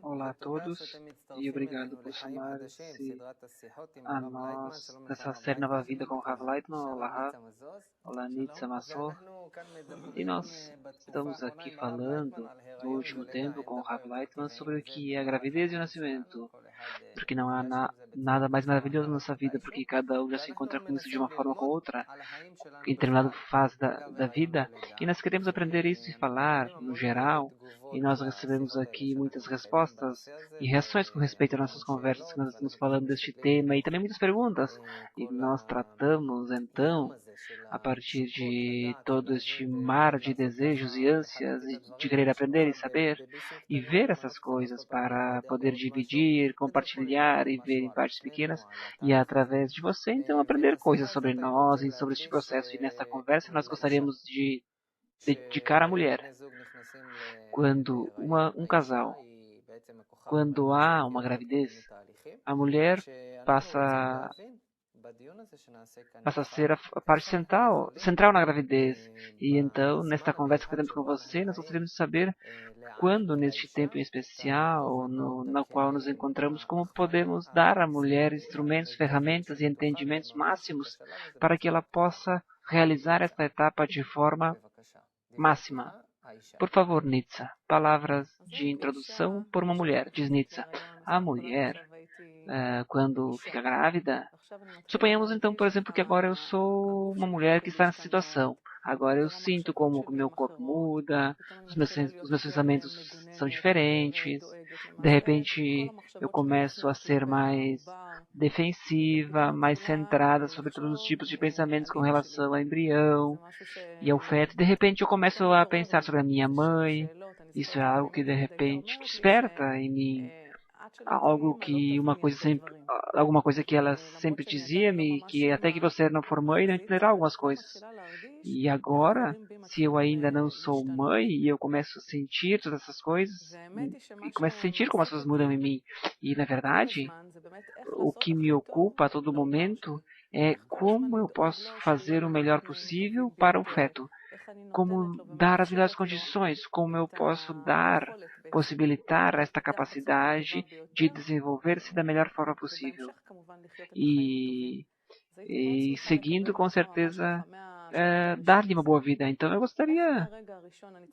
Olá a todos e obrigado por chamar-se a nós dessa série Nova Vida com o Rav Leitman. Olá, Rav. Olá, Nitza Massor. E nós estamos aqui falando no último tempo com o Rav Leitman sobre o que é a gravidez e o nascimento. Porque não há nada mais maravilhoso na nossa vida, porque cada um já se encontra com isso de uma forma ou com outra, em determinada fase da vida. E nós queremos aprender isso e falar, no geral. E nós recebemos aqui muitas respostas e reações com respeito às nossas conversas que nós estamos falando deste tema e também muitas perguntas. E nós tratamos, então, a partir de todo este mar de desejos e ânsias e de querer aprender e saber e ver essas coisas para poder dividir, compartilhar e ver em partes pequenas e através de você, então, aprender coisas sobre nós e sobre este processo. E nesta conversa nós gostaríamos de dedicar à mulher. Quando um casal, quando há uma gravidez, a mulher passa a ser a parte central na gravidez. E então, nesta conversa que temos com você, nós gostaríamos de saber quando, neste tempo em especial, no qual nos encontramos, como podemos dar à mulher instrumentos, ferramentas e entendimentos máximos para que ela possa realizar esta etapa de forma máxima. Por favor, Nitza, palavras de introdução por uma mulher, diz Nitza. A mulher, quando fica grávida, suponhamos então, por exemplo, que agora eu sou uma mulher que está nessa situação. Agora eu sinto como o meu corpo muda, os meus pensamentos são diferentes. De repente eu começo a ser mais defensiva, mais centrada sobre todos os tipos de pensamentos com relação ao embrião e ao feto. De repente eu começo a pensar sobre a minha mãe. Isso é algo que de repente desperta em mim algo que alguma coisa que ela sempre dizia-me, que até que você não for mãe, não entenderá algumas coisas. E agora, se eu ainda não sou mãe e eu começo a sentir todas essas coisas, e começo a sentir como as coisas mudam em mim, e na verdade, o que me ocupa a todo momento é como eu posso fazer o melhor possível para o feto. Como dar as melhores condições, como eu posso possibilitar esta capacidade de desenvolver-se da melhor forma possível. E seguindo, com certeza, dar-lhe uma boa vida. Então, eu gostaria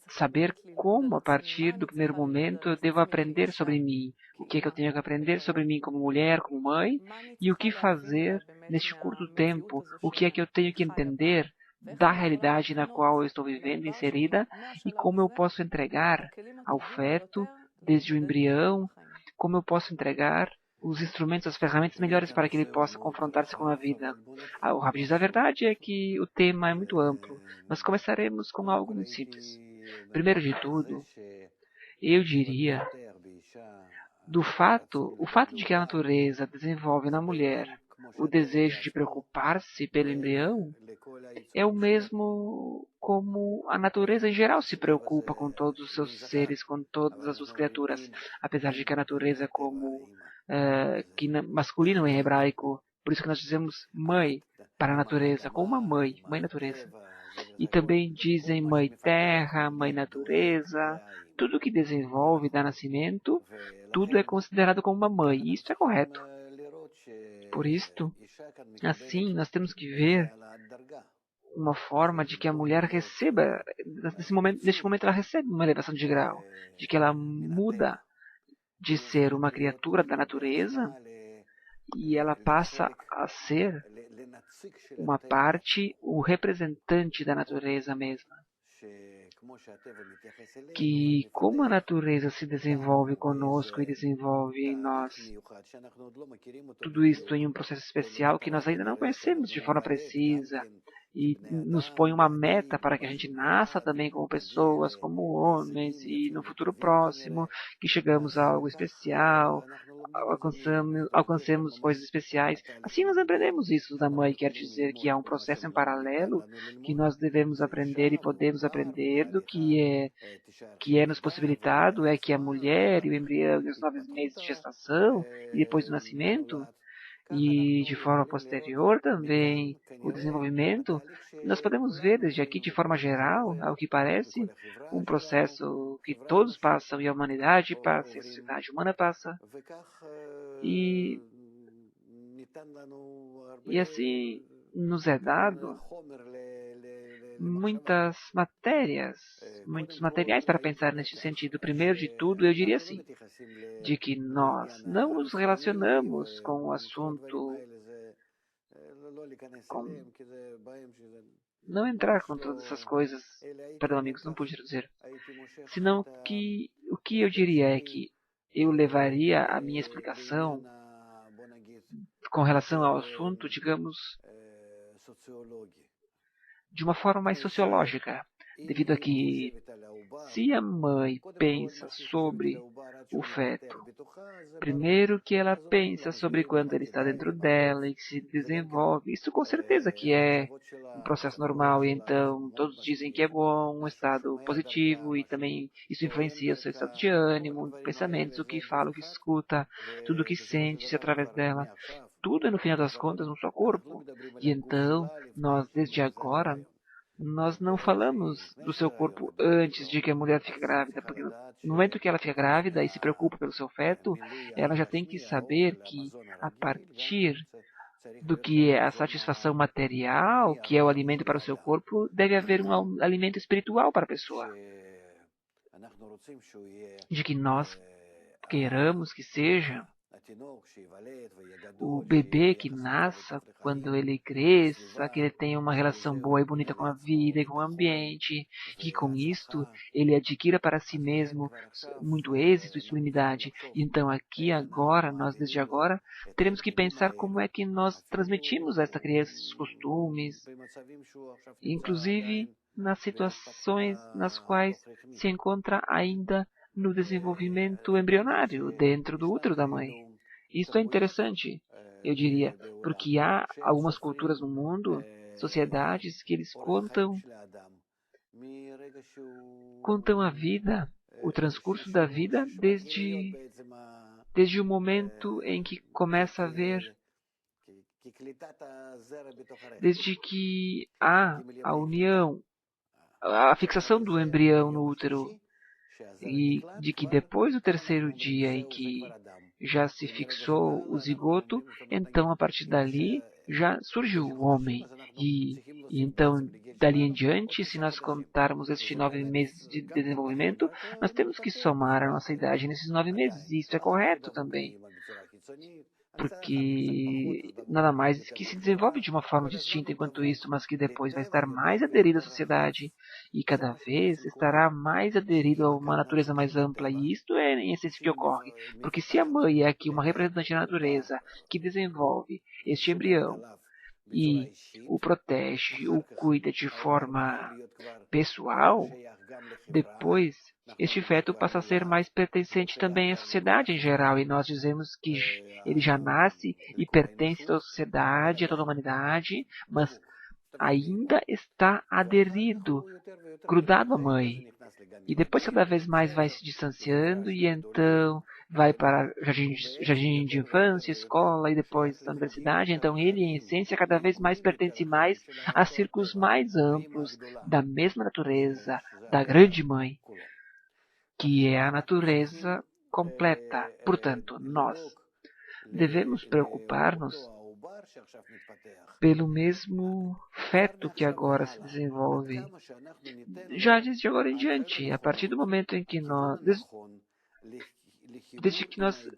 de saber como, a partir do primeiro momento, eu devo aprender sobre mim. O que é que eu tenho que aprender sobre mim como mulher, como mãe, e o que fazer neste curto tempo. O que é que eu tenho que entender da realidade na qual eu estou vivendo, inserida, e como eu posso entregar ao feto, desde o embrião, como eu posso entregar os instrumentos, as ferramentas melhores para que ele possa confrontar-se com a vida. O Rav diz a verdade é que o tema é muito amplo, mas começaremos com algo muito simples. Primeiro de tudo, eu diria o fato de que a natureza desenvolve na mulher o desejo de preocupar-se pelo embrião é o mesmo como a natureza em geral se preocupa com todos os seus seres, com todas as suas criaturas, apesar de que a natureza como masculino em hebraico, por isso que nós dizemos mãe para a natureza, como uma mãe natureza. E também dizem mãe terra, mãe natureza, tudo que desenvolve e dá nascimento, tudo é considerado como uma mãe, e isso é correto. Por isto, assim, nós temos que ver uma forma de que a mulher receba, neste momento ela recebe uma elevação de grau, de que ela muda de ser uma criatura da natureza e ela passa a ser uma parte, o representante da natureza mesma. Que como a natureza se desenvolve conosco e desenvolve em nós, tudo isto em um processo especial que nós ainda não conhecemos de forma precisa, e nos põe uma meta para que a gente nasça também como pessoas, como homens, e no futuro próximo que chegamos a algo especial, alcancemos coisas especiais. Assim nós aprendemos isso da mãe, quer dizer que há um processo em paralelo que nós devemos aprender e podemos aprender do que é nos possibilitado, é que a mulher e o embrião e os 9 meses de gestação e depois do nascimento, e de forma posterior também o desenvolvimento, nós podemos ver desde aqui, de forma geral, ao que parece, um processo que todos passam e a humanidade passa, e a sociedade humana passa, e, e assim nos é dado muitas matérias, muitos materiais para pensar neste sentido. Primeiro de tudo, eu diria assim, de que nós não nos relacionamos com o assunto, com, não entrar com todas essas coisas, perdão amigos, não pude dizer, senão que o que eu diria é que eu levaria a minha explicação com relação ao assunto, digamos, de uma forma mais sociológica, devido a que se a mãe pensa sobre o feto, primeiro que ela pensa sobre quando ele está dentro dela e que se desenvolve, isso com certeza que é um processo normal, e então todos dizem que é bom, um estado positivo, e também isso influencia o seu estado de ânimo, pensamentos, o que fala, o que escuta, tudo o que sente-se através dela. Tudo é, no final das contas, no seu corpo. E então, nós, desde agora, nós não falamos do seu corpo antes de que a mulher fique grávida, porque no momento que ela fica grávida e se preocupa pelo seu feto, ela já tem que saber que, a partir do que é a satisfação material, que é o alimento para o seu corpo, deve haver um alimento espiritual para a pessoa. De que nós queiramos que seja o bebê que nasça, quando ele cresça, que ele tenha uma relação boa e bonita com a vida e com o ambiente, que com isto ele adquira para si mesmo muito êxito e sublimidade. Então aqui agora, nós desde agora, teremos que pensar como é que nós transmitimos a esta criança esses costumes, inclusive nas situações nas quais se encontra ainda no desenvolvimento embrionário, dentro do útero da mãe. Isto é interessante, eu diria, porque há algumas culturas no mundo, sociedades, que eles contam a vida, o transcurso da vida, desde o momento em que começa a haver, desde que há a união, a fixação do embrião no útero, e de que depois do terceiro dia em que já se fixou o zigoto, então a partir dali já surgiu o homem. E então, dali em diante, se nós contarmos estes 9 meses de desenvolvimento, nós temos que somar a nossa idade nesses 9 meses, e isso é correto também. Porque nada mais que se desenvolve de uma forma distinta enquanto isso, mas que depois vai estar mais aderido à sociedade e cada vez estará mais aderido a uma natureza mais ampla. E isto é em essência o que ocorre, porque se a mãe é aqui uma representante da natureza que desenvolve este embrião e o protege, o cuida de forma pessoal, depois este feto passa a ser mais pertencente também à sociedade em geral, e nós dizemos que ele já nasce e pertence a toda a sociedade, a toda a humanidade, mas ainda está aderido, grudado à mãe. E depois cada vez mais vai se distanciando e então vai para jardim de infância, escola e depois a universidade. Então ele, em essência, cada vez mais pertence mais a círculos mais amplos da mesma natureza, da grande mãe, que é a natureza completa. Portanto, nós devemos preocupar-nos pelo mesmo feto que agora se desenvolve, já desde agora em diante, a partir do momento em que nós, desde que nós,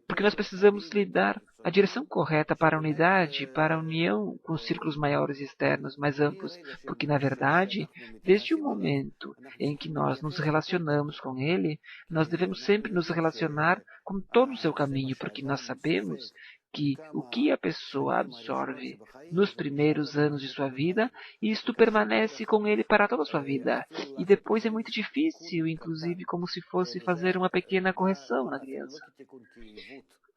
porque nós precisamos lhe dar a direção correta para a unidade, para a união com os círculos maiores e externos, mais amplos, porque na verdade, desde o momento em que nós nos relacionamos com ele, nós devemos sempre nos relacionar com todo o seu caminho, porque nós sabemos que o que a pessoa absorve nos primeiros anos de sua vida, isto permanece com ele para toda a sua vida. E depois é muito difícil, inclusive como se fosse fazer uma pequena correção na criança.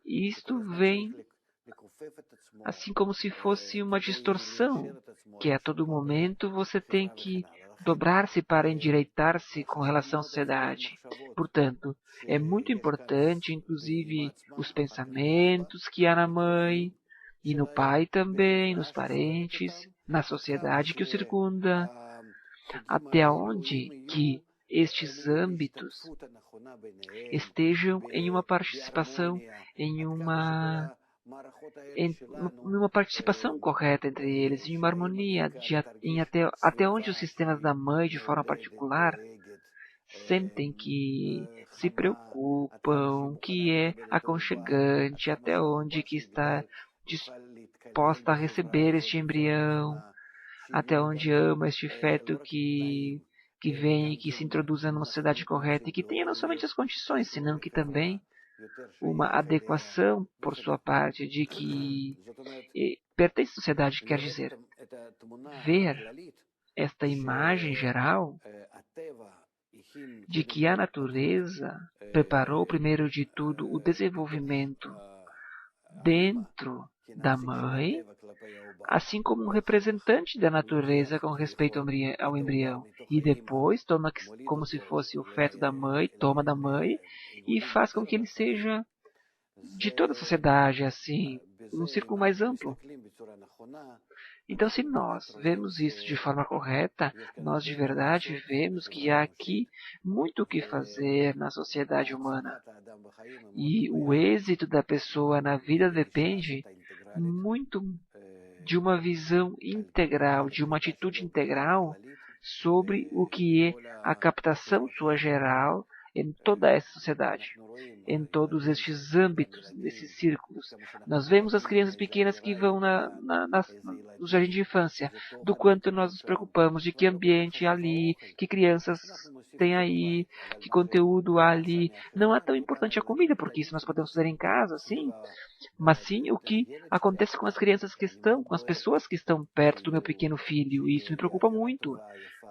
E isto vem assim como se fosse uma distorção, que a todo momento você tem que dobrar-se para endireitar-se com relação à sociedade. Portanto, é muito importante, inclusive, os pensamentos que há na mãe, E no pai também, nos parentes, na sociedade que o circunda, até onde que estes âmbitos estejam em uma participação, em uma participação correta entre eles, em uma harmonia, até onde os sistemas da mãe, de forma particular, sentem que se preocupam, que é aconchegante, até onde que está disposta a receber este embrião, até onde ama este feto que vem e que se introduza numa sociedade correta e que tenha não somente as condições, senão que também uma adequação por sua parte de que pertence à sociedade, quer dizer, ver esta imagem geral de que a natureza preparou primeiro de tudo o desenvolvimento dentro da mãe, assim como um representante da natureza com respeito ao embrião, e depois toma como se fosse o feto da mãe, toma da mãe e faz com que ele seja de toda a sociedade, assim, num círculo mais amplo. Então, se nós vemos isso de forma correta, nós de verdade vemos que há aqui muito o que fazer na sociedade humana. E o êxito da pessoa na vida depende muito de uma visão integral, de uma atitude integral sobre o que é a captação sua geral em toda essa sociedade, em todos estes âmbitos, nesses círculos. Nós vemos as crianças pequenas que vão no jardim de infância, do quanto nós nos preocupamos, de que ambiente há ali, que crianças tem aí, que conteúdo há ali. Não é tão importante a comida, porque isso nós podemos fazer em casa, sim, mas sim o que acontece com as crianças que estão, com as pessoas que estão perto do meu pequeno filho, e isso me preocupa muito.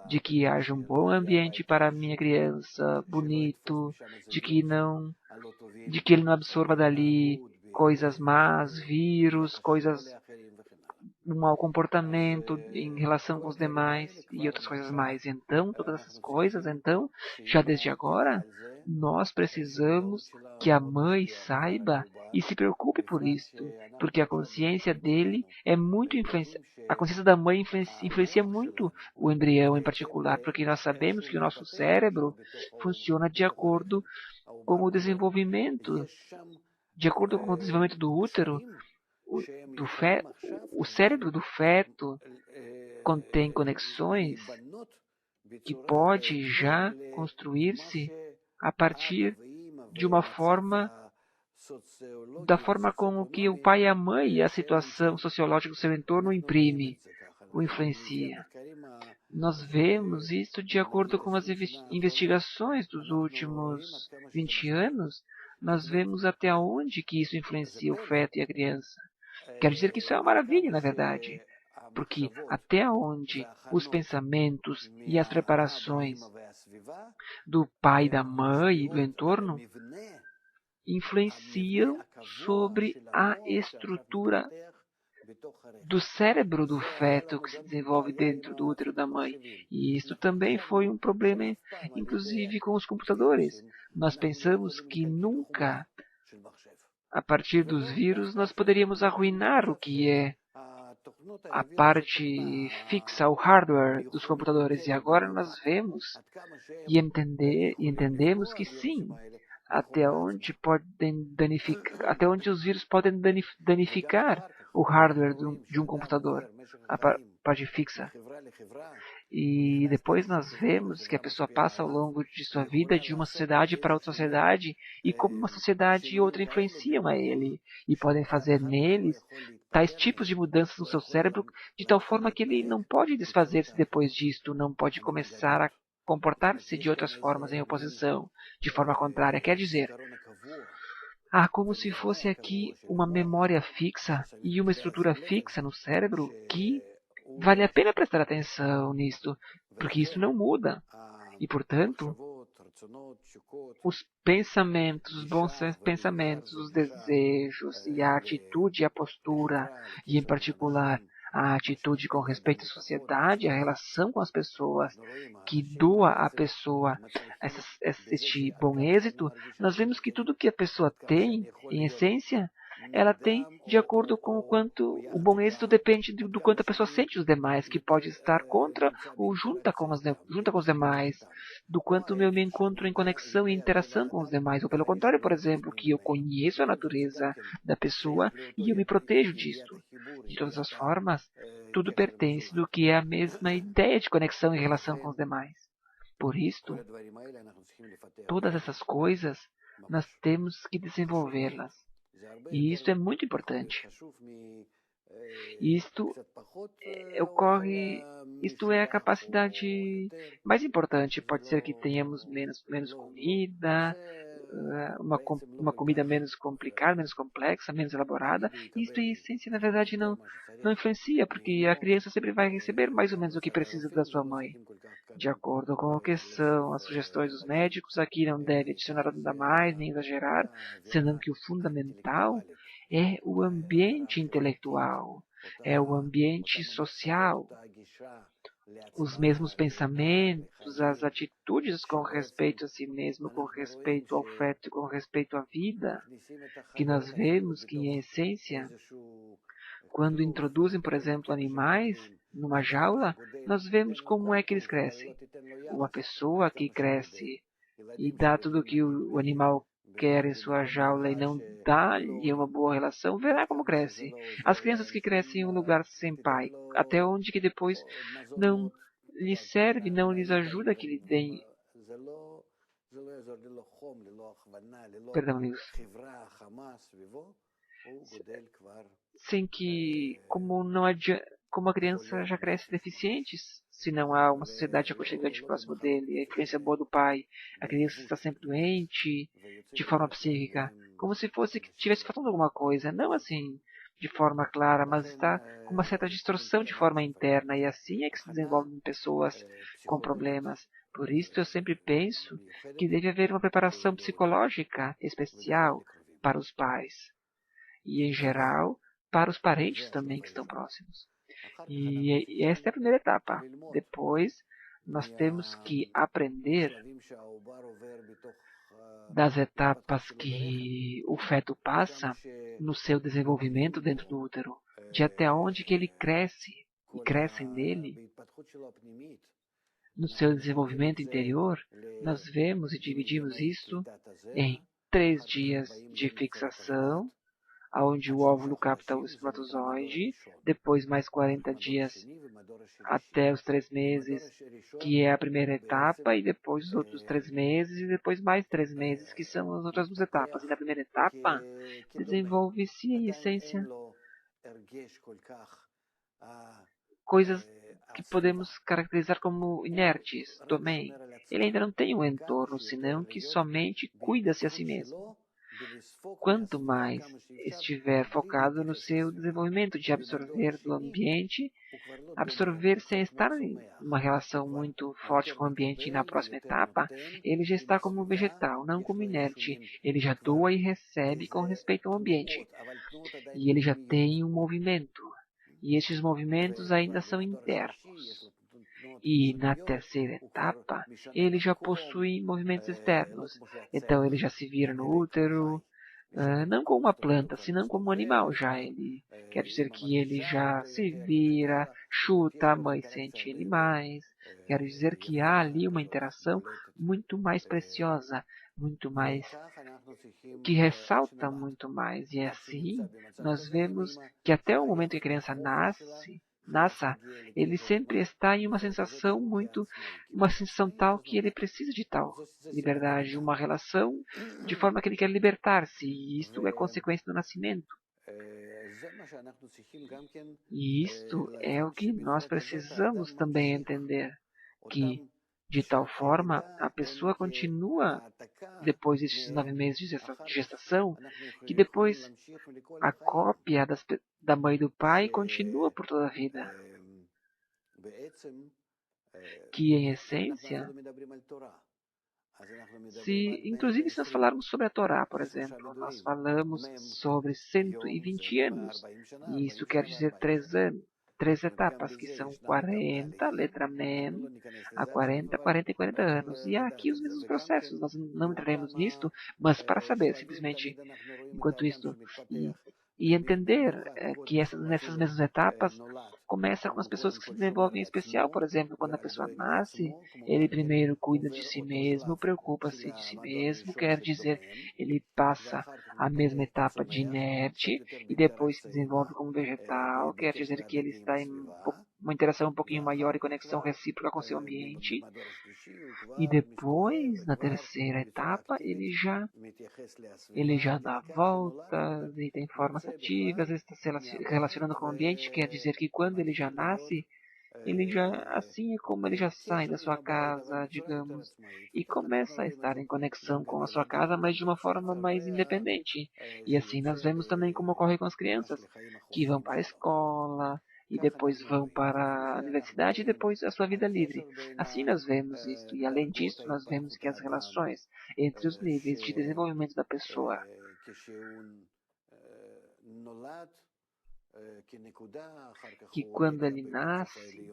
De que haja um bom ambiente para a minha criança, bonito, de que ele não absorva dali coisas más, vírus, coisas um mau comportamento em relação com os demais e outras coisas mais. Então, todas essas coisas, então, já desde agora, nós precisamos que a mãe saiba e se preocupe por isto, porque a consciência dele é muito a consciência da mãe influencia muito o embrião em particular, porque nós sabemos que o nosso cérebro funciona de acordo com o desenvolvimento, do útero. O cérebro do feto contém conexões que pode já construir-se a partir de uma forma da forma como que o pai e a mãe e a situação sociológica do seu entorno o influencia. Nós vemos isso de acordo com as investigações dos últimos 20 anos, nós vemos até onde que isso influencia o feto e a criança. Quero dizer que isso é uma maravilha, na verdade, porque até onde os pensamentos e as preparações do pai, da mãe e do entorno influenciam sobre a estrutura do cérebro do feto que se desenvolve dentro do útero da mãe. E isso também foi um problema, inclusive, com os computadores. Nós pensamos que nunca, a partir dos vírus, nós poderíamos arruinar o que é a parte fixa, o hardware dos computadores. E agora nós vemos e entendemos que sim, até onde os vírus podem danificar o hardware de um computador, a parte fixa. E depois nós vemos que a pessoa passa ao longo de sua vida de uma sociedade para outra sociedade e como uma sociedade e outra influenciam a ele e podem fazer neles tais tipos de mudanças no seu cérebro de tal forma que ele não pode desfazer-se depois disto, não pode começar a comportar-se de outras formas em oposição, de forma contrária. Quer dizer, há como se fosse aqui uma memória fixa e uma estrutura fixa no cérebro que vale a pena prestar atenção nisto, porque isso não muda. E, portanto, os pensamentos, os bons pensamentos, os desejos e a atitude e a postura, e em particular a atitude com respeito à sociedade, a relação com as pessoas, que doa à pessoa este bom êxito, nós vemos que tudo que a pessoa tem, em essência, ela tem de acordo com o quanto o bom êxito depende do quanto a pessoa sente os demais, que pode estar contra ou junta com os demais, do quanto eu me encontro em conexão e interação com os demais, ou pelo contrário, por exemplo, que eu conheço a natureza da pessoa e eu me protejo disto. De todas as formas, tudo pertence do que é a mesma ideia de conexão e relação com os demais. Por isto, todas essas coisas nós temos que desenvolvê-las. E isto é muito importante. Isto isto é a capacidade mais importante. Pode ser que tenhamos menos comida, uma comida menos complicada, menos complexa, menos elaborada. Isto em essência, na verdade, não influencia, porque a criança sempre vai receber mais ou menos o que precisa da sua mãe. De acordo com o que são as sugestões dos médicos, aqui não deve adicionar nada mais, nem exagerar, senão que o fundamental é o ambiente intelectual, é o ambiente social, os mesmos pensamentos, as atitudes com respeito a si mesmo, com respeito ao feto, com respeito à vida, que nós vemos que, em essência, quando introduzem, por exemplo, animais numa jaula, nós vemos como é que eles crescem. Uma pessoa que cresce e dá tudo o que o animal quer em sua jaula e não dá-lhe uma boa relação, verá como cresce. As crianças que crescem em um lugar sem pai, até onde que depois não lhes serve, não lhes ajuda que lhe deem... Perdão, amigos. Sem que, como a criança já cresce deficiente, se não há uma sociedade aconchegante próximo dele, a influência boa do pai, a criança está sempre doente, de forma psíquica, como se fosse que estivesse faltando alguma coisa, não assim de forma clara, mas está com uma certa distorção de forma interna, e assim é que se desenvolvem pessoas com problemas. Por isso eu sempre penso que deve haver uma preparação psicológica especial para os pais. E, em geral, para os parentes também que estão próximos. E esta é a primeira etapa. Depois, nós temos que aprender das etapas que o feto passa no seu desenvolvimento dentro do útero, de até onde que ele cresce, e crescem nele, no seu desenvolvimento interior. Nós vemos e dividimos isto em 3 dias de fixação, onde o óvulo capta o espermatozoide, depois mais 40 dias até os 3 meses, que é a primeira etapa, e depois os outros 3 meses, e depois mais 3 meses, que são as outras 2 etapas. E na primeira etapa, desenvolve-se em essência coisas que podemos caracterizar como inertes também. Ele ainda não tem um entorno, senão que somente cuida-se a si mesmo. Quanto mais estiver focado no seu desenvolvimento de absorver do ambiente, absorver sem estar em uma relação muito forte com o ambiente, e na próxima etapa, ele já está como vegetal, não como inerte. Ele já doa e recebe com respeito ao ambiente. E ele já tem um movimento. E estes movimentos ainda são internos. E na terceira etapa, ele já possui movimentos externos. Então ele já se vira no útero, não como uma planta, senão como um animal já. Ele quer dizer que ele já se vira, chuta, a mãe sente ele mais. Quer dizer que há ali uma interação muito mais preciosa, muito mais, que ressalta muito mais. E assim, nós vemos que até o momento que a criança nasça, ele sempre está em uma sensação tal que ele precisa de tal liberdade, uma relação de forma que ele quer libertar-se, e isto é consequência do nascimento. E isto é o que nós precisamos também entender, que de tal forma a pessoa continua depois desses 9 meses de gestação, que depois a cópia da mãe e do pai continua por toda a vida. Que, em essência, inclusive se nós falarmos sobre a Torá, por exemplo, nós falamos sobre 120 anos, e isso quer dizer 3 etapas, que são 40, letra Mem, a 40, 40 e 40 anos. E há aqui os mesmos processos, nós não entraremos nisto, mas para saber, simplesmente, enquanto isto, e entender que nessas mesmas etapas começa com as pessoas que se desenvolvem em especial. Por exemplo, quando a pessoa nasce, ele primeiro cuida de si mesmo, preocupa-se de si mesmo, quer dizer, ele passa a mesma etapa de inerte e depois se desenvolve como vegetal, quer dizer que ele está em uma interação um pouquinho maior e conexão recíproca com seu ambiente. E depois, na terceira etapa, ele já dá voltas e tem formas ativas, está se relacionando com o ambiente, quer dizer que quando ele já nasce, ele já, assim é como ele já sai da sua casa, digamos, e começa a estar em conexão com a sua casa, mas de uma forma mais independente. E assim nós vemos também como ocorre com as crianças, que vão para a escola, e depois vão para a universidade e depois a sua vida livre. Assim nós vemos isto, e além disso nós vemos que as relações entre os níveis de desenvolvimento da pessoa, que quando ele nasce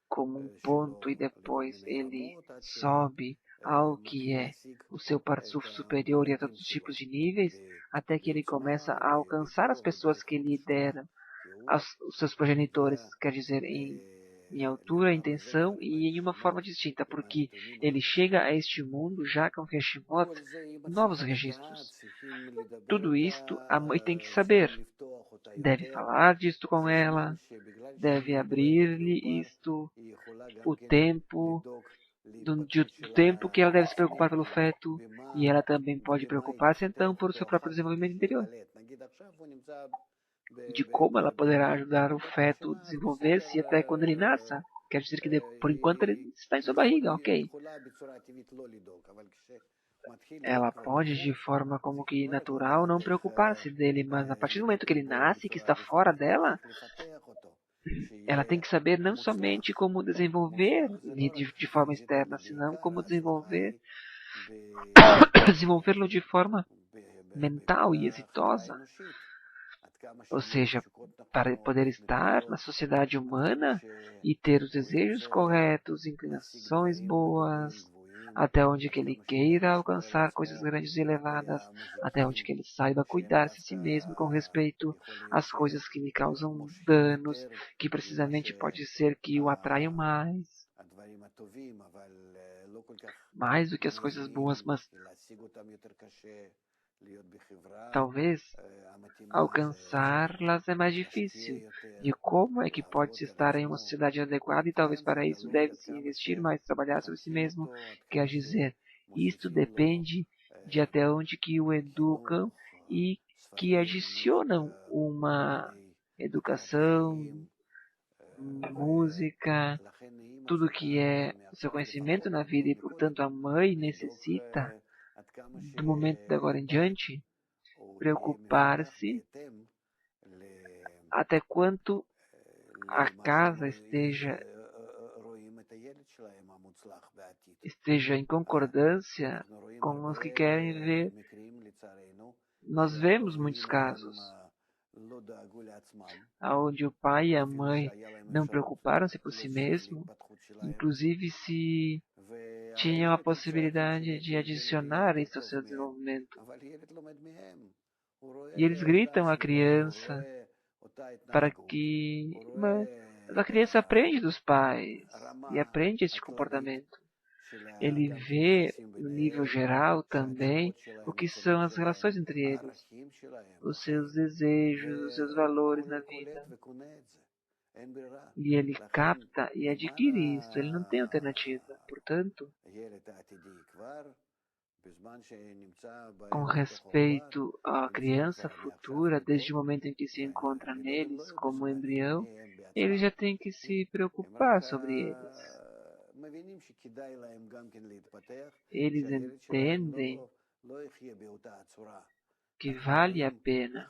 como um ponto e depois ele sobe ao que é o seu parçuf superior e a todos os tipos de níveis, até que ele começa a alcançar as pessoas que lhe deram os seus progenitores, quer dizer, em altura, em tensão e em uma forma distinta, porque ele chega a este mundo já com Heshimot, novos registros. Tudo isto a mãe tem que saber. Deve falar disto com ela, deve abrir-lhe isto, o tempo, do tempo que ela deve se preocupar pelo feto, e ela também pode preocupar-se então por seu próprio desenvolvimento interior, de como ela poderá ajudar o feto a desenvolver-se até quando ele nasça. Quer dizer que por enquanto ele está em sua barriga, ok? Ela pode, de forma como que natural, não preocupar-se dele, mas a partir do momento que ele nasce, que está fora dela, ela tem que saber não somente como desenvolver de forma externa, senão como desenvolvê-lo de forma mental e exitosa. Ou seja, para poder estar na sociedade humana e ter os desejos corretos, inclinações boas, até onde que ele queira alcançar coisas grandes e elevadas, até onde que ele saiba cuidar-se a si mesmo com respeito às coisas que lhe causam danos, que precisamente pode ser que o atraiam mais do que as coisas boas, mas talvez alcançá-las é mais difícil. De como é que pode-se estar em uma sociedade adequada e talvez para isso deve-se investir mais, trabalhar sobre si mesmo, quer dizer, isto depende de até onde que o educam e que adicionam uma educação, música, tudo que é o seu conhecimento na vida e, portanto, a mãe necessita, do momento de agora em diante, preocupar-se até quanto a casa esteja em concordância com os que querem ver. Nós vemos muitos casos onde o pai e a mãe não preocuparam-se por si mesmo, inclusive se tinham a possibilidade de adicionar isso ao seu desenvolvimento. E eles gritam à criança para que... Mas a criança aprende dos pais e aprende este comportamento. Ele vê, no nível geral também, o que são as relações entre eles, os seus desejos, os seus valores na vida. E ele capta e adquire isso, ele não tem alternativa. Portanto, com respeito à criança futura, desde o momento em que se encontra neles como embrião, ele já tem que se preocupar sobre eles. Eles entendem que vale a pena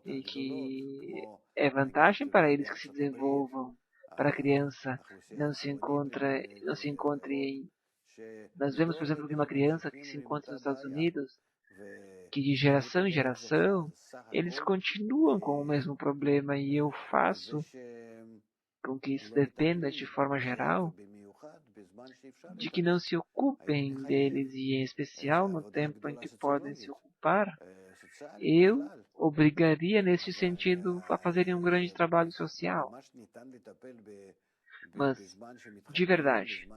e que é vantagem para eles que se desenvolvam, para a criança não se encontre em... Nós vemos, por exemplo, que uma criança que se encontra nos Estados Unidos, que de geração em geração, eles continuam com o mesmo problema e eu faço com que isso dependa de forma geral de que não se ocupem deles e em especial no tempo em que podem se ocupar, eu obrigaria, nesse sentido, a fazerem um grande trabalho social. Mas, de verdade,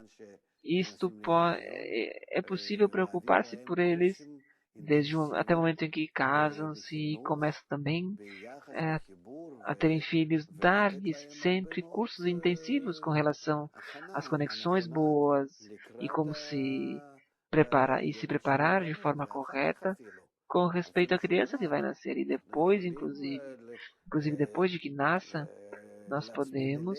é possível preocupar-se por eles até o momento em que casam-se e começam também é, a terem filhos, dar-lhes sempre cursos intensivos com relação às conexões boas e como se preparar de forma correta com respeito à criança que vai nascer. E depois, inclusive depois de que nasça, nós podemos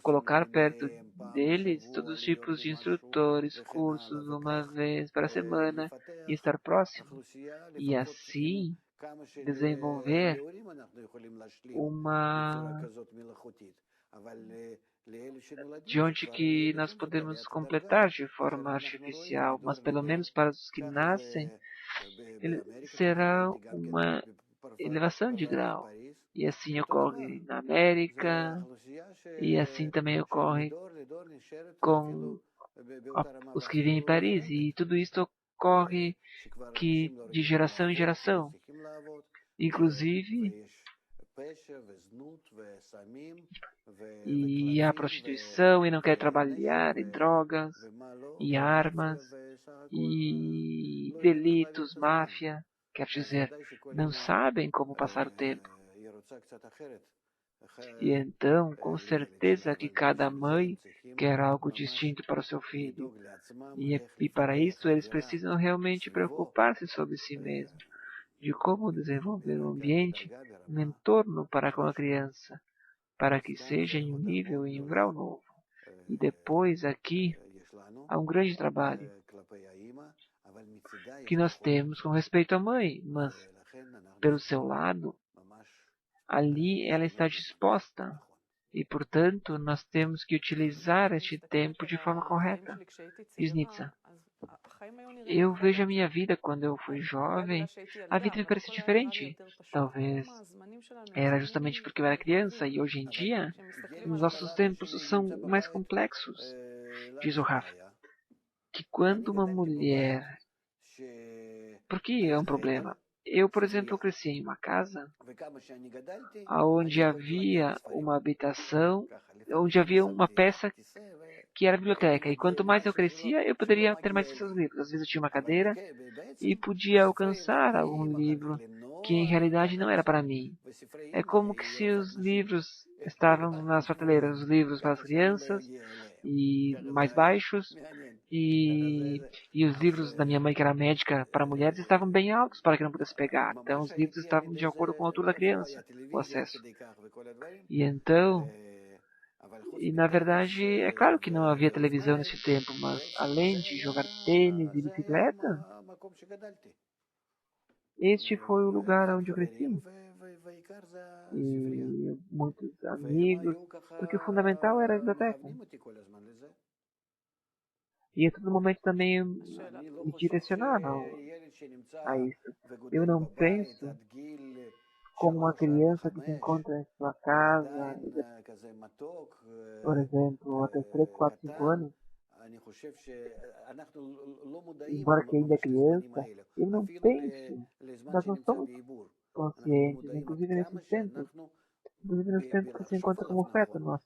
colocar perto deles todos os tipos de instrutores, cursos, uma vez para a semana, e estar próximo. E assim desenvolver uma de onde que nós podemos completar de forma artificial, mas pelo menos para os que nascem, ele será uma elevação de grau. E assim ocorre na América, e assim também ocorre com os que vivem em Paris. E tudo isso ocorre de geração em geração. Inclusive, e a prostituição, e não quer trabalhar, e drogas, e armas, e delitos, máfia, quer dizer, não sabem como passar o tempo. E então, com certeza que cada mãe quer algo distinto para o seu filho. E para isso, eles precisam realmente preocupar-se sobre si mesmos, de como desenvolver um ambiente, um entorno para com a criança, para que seja em um nível e em um grau novo. E depois, aqui, há um grande trabalho que nós temos com respeito à mãe, mas, pelo seu lado, ali ela está disposta. E, portanto, nós temos que utilizar este tempo de forma correta. Diz Nitsa. Eu vejo a minha vida quando eu fui jovem, a vida me parecia diferente. Talvez era justamente porque eu era criança e hoje em dia, os nossos tempos são mais complexos. Diz o Rafa, que quando uma mulher... Por que é um problema? Eu, por exemplo, cresci em uma casa onde havia uma habitação, onde havia uma peça que era a biblioteca. E quanto mais eu crescia, eu poderia ter mais acesso aos livros. Às vezes eu tinha uma cadeira e podia alcançar algum livro que em realidade não era para mim. É como que se os livros estavam nas prateleiras, os livros para as crianças e mais baixos, e os livros da minha mãe, que era médica para mulheres, estavam bem altos para que não pudesse pegar. Então os livros estavam de acordo com a altura da criança, o acesso. E então, na verdade, é claro que não havia televisão nesse tempo, mas além de jogar tênis e bicicleta, este foi o lugar onde eu cresci. E muitos amigos, porque o fundamental era a biblioteca. E a todo momento também me direcionava a isso. Eu não penso como uma criança que se encontra em sua casa, por exemplo, até 3, 4, 5 anos, embora que ainda é criança, eu não penso, nós não somos conscientes, inclusive nesses tempos. Inclusive nos tempos que se encontra como feto, nós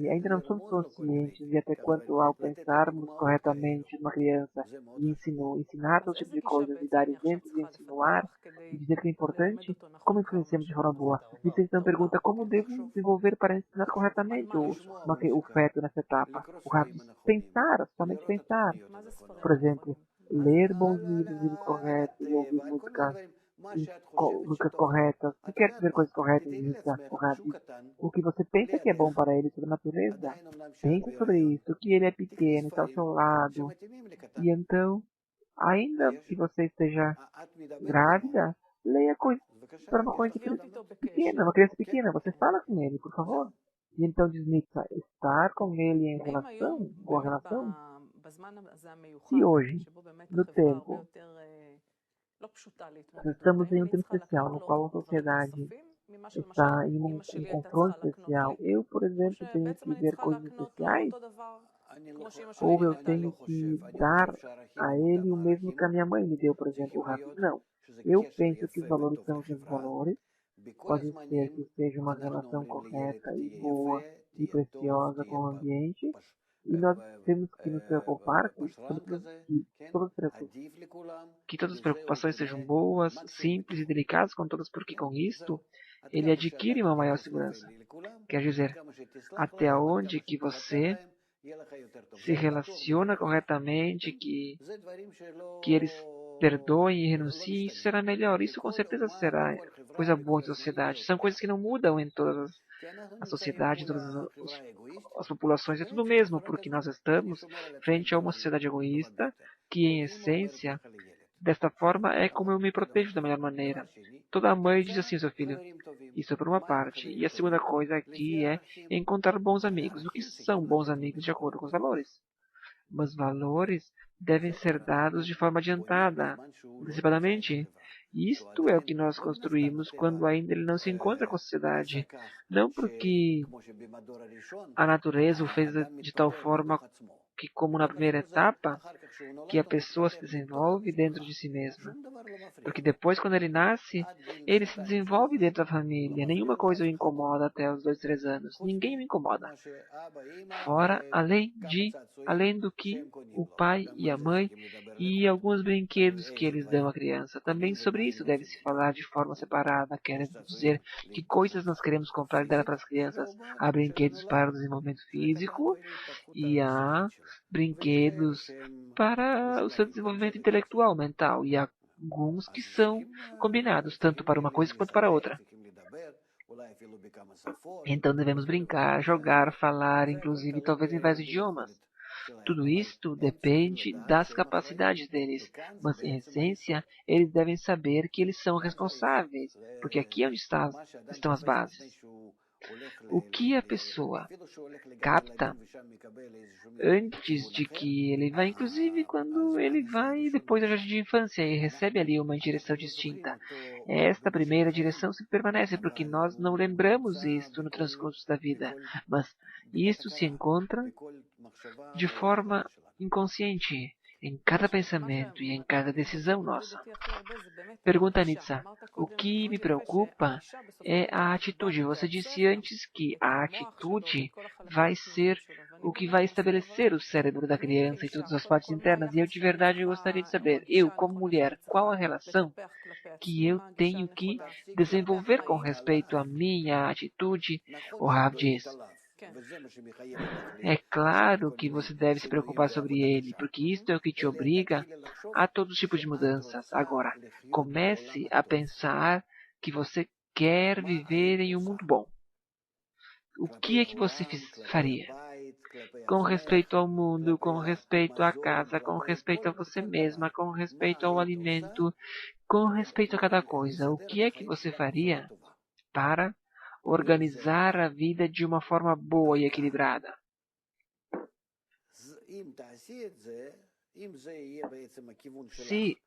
ainda não somos conscientes de até quanto ao pensarmos corretamente numa criança e ensinar todo tipo de coisas, e dar exemplos, e insinuar, e dizer que é importante, como influenciamos de forma boa. Você então pergunta como devo desenvolver para ensinar corretamente o feto nessa etapa. O rato diz pensar, somente pensar. Por exemplo, ler bons livros, livros corretos, e ouvir músicas corretas. Se quer dizer coisas corretas, música correta, o que você pensa que é bom para ele sobre a natureza, pense sobre isso, que ele é pequeno, está ao seu lado. E então, ainda que você esteja grávida, leia coisas para uma coisa pequena, uma criança pequena. Você fala com ele, por favor. E então diz Nitsa, estar com ele em relação, boa relação. Se hoje, no tempo, estamos em um tempo especial, no qual a sociedade está em um confronto especial. Eu, por exemplo, tenho que ver coisas especiais. Ou eu tenho que dar a ele o mesmo que a minha mãe me deu, por exemplo, o Rav. Não. Eu penso que os valores são os mesmos valores. Pode ser que seja uma relação correta e boa e preciosa com o ambiente. E nós temos que nos preocupar que todas as preocupações sejam boas, simples e delicadas com todas, porque com isto ele adquire uma maior segurança. Quer dizer, até onde que você se relaciona corretamente, que eles perdoem e renunciem, isso será melhor. Isso com certeza será coisa boa em sociedade. São coisas que não mudam em todas as sociedades, em todas as populações. É tudo mesmo, porque nós estamos frente a uma sociedade egoísta que, em essência, desta forma é como eu me protejo da melhor maneira. Toda mãe diz assim ao seu filho, isso é por uma parte. E a segunda coisa aqui é encontrar bons amigos. O que são bons amigos de acordo com os valores? Mas valores devem ser dados de forma adiantada, antecipadamente. Isto é o que nós construímos quando ainda ele não se encontra com a sociedade. Não porque a natureza o fez de tal forma que, como na primeira etapa, que a pessoa se desenvolve dentro de si mesma. Porque depois, quando ele nasce, ele se desenvolve dentro da família. Nenhuma coisa o incomoda até os 2, 3 anos. Ninguém o incomoda. Fora, além do que o pai e a mãe e alguns brinquedos que eles dão à criança. Também sobre isso deve se falar de forma separada. Quer dizer, que coisas nós queremos comprar e dar para as crianças. Há brinquedos para o desenvolvimento físico e há brinquedos para o seu desenvolvimento intelectual, mental. E há alguns que são combinados, tanto para uma coisa quanto para outra. Então devemos brincar, jogar, falar, inclusive talvez em vários idiomas. Tudo isto depende das capacidades deles, mas em essência eles devem saber que eles são responsáveis, porque aqui é onde estão as bases. O que a pessoa capta antes de que ele vá, inclusive quando ele vai depois da jardim de infância e recebe ali uma direção distinta. Esta primeira direção sempre permanece porque nós não lembramos isto no transcurso da vida, mas isto se encontra de forma inconsciente em cada pensamento e em cada decisão nossa. Pergunta Nitsa, o que me preocupa é a atitude. Você disse antes que a atitude vai ser o que vai estabelecer o cérebro da criança e todas as partes internas. E eu de verdade gostaria de saber, eu como mulher, qual a relação que eu tenho que desenvolver com respeito à minha atitude? O Rav diz, é claro que você deve se preocupar sobre ele, porque isto é o que te obriga a todos os tipos de mudanças. Agora, comece a pensar que você quer viver em um mundo bom. O que é que você faria? Com respeito ao mundo, com respeito à casa, com respeito a você mesma, com respeito ao alimento, com respeito a cada coisa. O que é que você faria para organizar a vida de uma forma boa e equilibrada? Se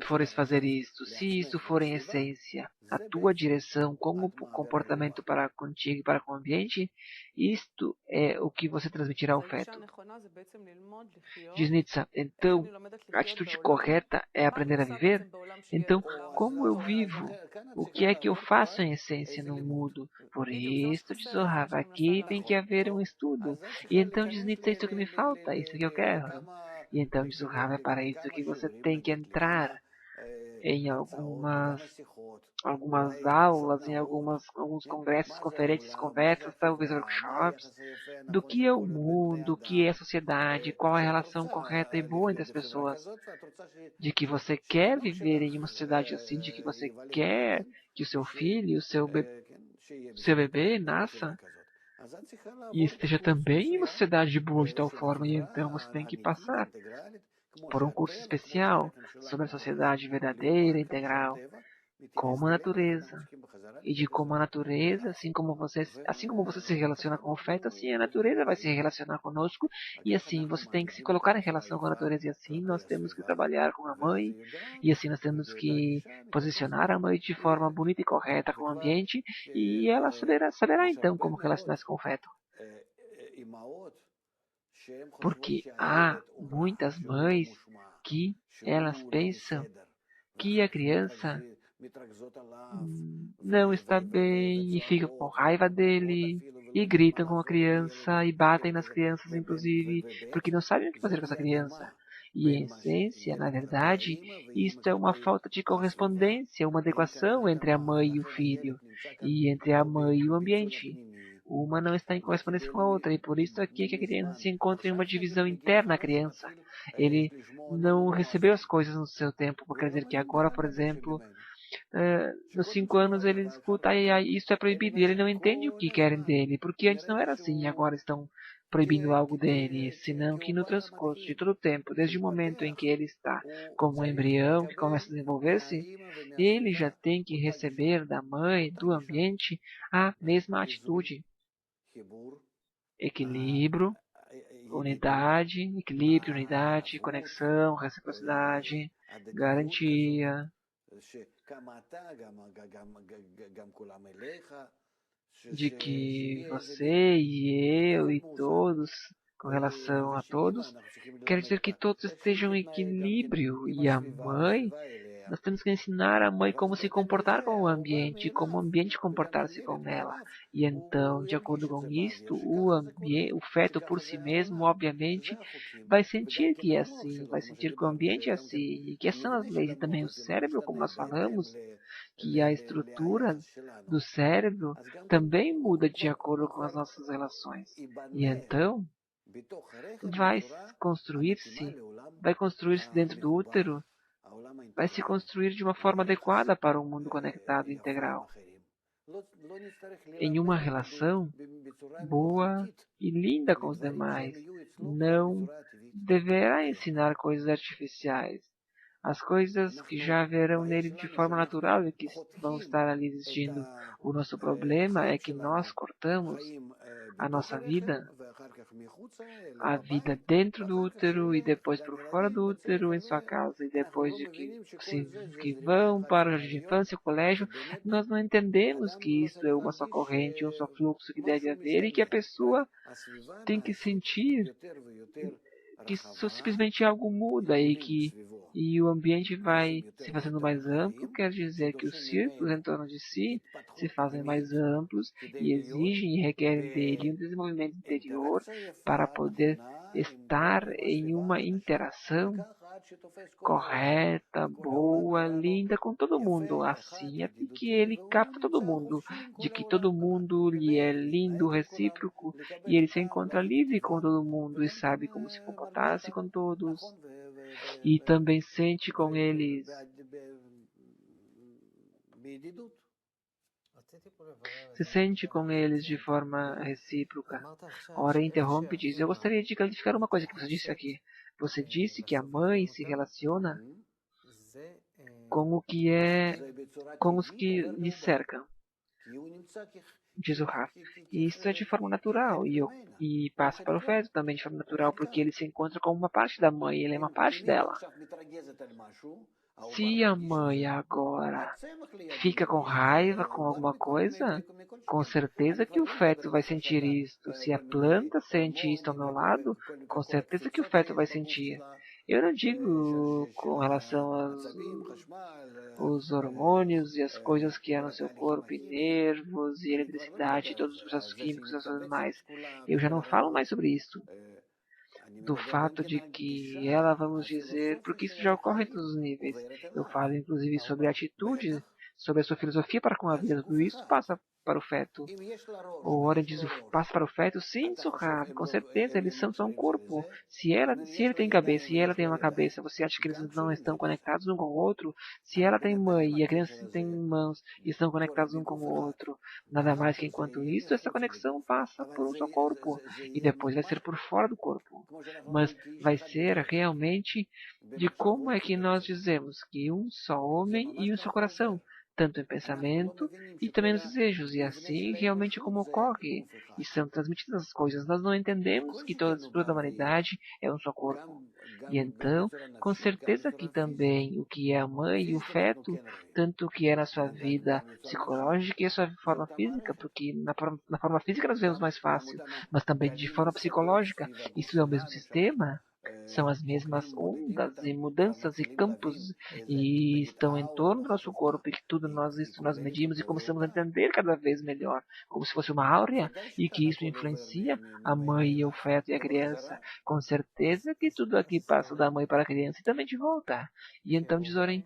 fores fazer isto, se isso for em essência a tua direção como comportamento para contigo e para com o ambiente, isto é o que você transmitirá ao feto. Diz Nitsa, então, a atitude correta é aprender a viver? Então, como eu vivo? O que é que eu faço em essência no mundo? Por isso, diz o Rav, aqui tem que haver um estudo. E então diz Nitsa, isso que me falta, isso que eu quero. E então diz o Rav, é para isso que você tem que entrar em algumas aulas, em alguns congressos, conferências, conversas, talvez workshops, do que é o mundo, o que é a sociedade, qual a relação correta e boa entre as pessoas, de que você quer viver em uma sociedade assim, de que você quer que o seu filho, seu bebê nasça e esteja também em uma sociedade boa de tal forma, e então você tem que passar por um curso especial sobre a sociedade verdadeira, integral, como a natureza. E de como a natureza, assim como você se relaciona com o feto, assim a natureza vai se relacionar conosco, e assim você tem que se colocar em relação com a natureza, e assim nós temos que trabalhar com a mãe, e assim nós temos que posicionar a mãe de forma bonita e correta com o ambiente, e ela saberá então como relacionar-se com o feto. Porque há muitas mães que elas pensam que a criança não está bem e ficam com raiva dele e gritam com a criança e batem nas crianças, inclusive, porque não sabem o que fazer com essa criança. E, em essência, na verdade, isto é uma falta de correspondência, uma adequação entre a mãe e o filho, e entre a mãe e o ambiente. Uma não está em correspondência com a outra, e por isso aqui é que a criança se encontra em uma divisão interna à criança. Ele não recebeu as coisas no seu tempo, quer dizer que agora, por exemplo, nos 5 anos ele escuta, ai, ai, isso é proibido, e ele não entende o que querem dele, porque antes não era assim, e agora estão proibindo algo dele, senão que no transcurso de todo o tempo, desde o momento em que ele está como um embrião que começa a desenvolver-se, ele já tem que receber da mãe, do ambiente, a mesma atitude. Equilíbrio, unidade, conexão, reciprocidade, garantia, de que você e eu e todos, com relação a todos, quer dizer que todos estejam em equilíbrio. E a mãe, nós temos que ensinar a mãe como se comportar com o ambiente, como o ambiente comportar-se com ela. E então, de acordo com isto, o feto por si mesmo, obviamente, vai sentir que é assim, vai sentir que o ambiente é assim, e que são as leis e também o cérebro, como nós falamos, que a estrutura do cérebro também muda de acordo com as nossas relações. E então, vai construir-se, vai construir-se dentro do útero, vai se construir de uma forma adequada para um mundo conectado e integral. Em uma relação boa e linda com os demais, não deverá ensinar coisas artificiais. As coisas que já haverão nele de forma natural e que vão estar ali existindo. O nosso problema é que nós cortamos a nossa vida, a vida dentro do útero e depois por fora do útero em sua casa, e depois de que vão para o jardim de infância, o colégio, nós não entendemos que isso é uma só corrente, um só fluxo que deve haver e que a pessoa tem que sentir que simplesmente algo muda e o ambiente vai se fazendo mais amplo, quer dizer que os círculos em torno de si se fazem mais amplos e exigem e requerem dele um desenvolvimento interior para poder estar em uma interação correta, boa, linda com todo mundo. Assim é que ele capta todo mundo, de que todo mundo lhe é lindo, recíproco, e ele se encontra livre com todo mundo e sabe como se comportar-se com todos. E também sente com eles. Se sente com eles de forma recíproca. Ora, interrompe e diz: eu gostaria de clarificar uma coisa que você disse aqui. Você disse que a mãe se relaciona com com os que lhe cercam, diz o Raf. E isso é de forma natural e passa para o feto também de forma natural, porque ele se encontra como uma parte da mãe, ele é uma parte dela. Se a mãe agora fica com raiva com alguma coisa, com certeza que o feto vai sentir isto. Se a planta sente isto ao meu lado, com certeza que o feto vai sentir. Eu não digo com relação aos hormônios e as coisas que há no seu corpo, e nervos, e eletricidade, e todos os processos químicos e as coisas mais. Eu já não falo mais sobre isso. Do fato de que ela, vamos dizer, porque isso já ocorre em todos os níveis. Eu falo inclusive sobre a atitude, sobre a sua filosofia para com a vida, tudo isso passa para o feto. O Oren diz, passa para o feto? Sim, Suhav, com certeza, eles são só um corpo. Se ele tem cabeça e ela tem uma cabeça, você acha que eles não estão conectados um com o outro? Se ela tem mãe e a criança tem mãos e estão conectados um com o outro, nada mais que enquanto isso, essa conexão passa por um só corpo e depois vai ser por fora do corpo. Mas vai ser realmente de como é que nós dizemos que um só homem e um só coração, tanto em pensamento e também nos desejos, e assim realmente como ocorre, e são transmitidas as coisas. Nós não entendemos que toda a estrutura da humanidade é um só corpo. E então, com certeza que também o que é a mãe e o feto, tanto o que é na sua vida psicológica e a sua forma física, porque na forma física nós vemos mais fácil, mas também de forma psicológica, isso é o mesmo sistema. São as mesmas ondas e mudanças e campos e estão em torno do nosso corpo e que tudo isso nós medimos e começamos a entender cada vez melhor, como se fosse uma áurea e que isso influencia a mãe e o feto e a criança. Com certeza que tudo aqui passa da mãe para a criança e também de volta. E então diz Oren,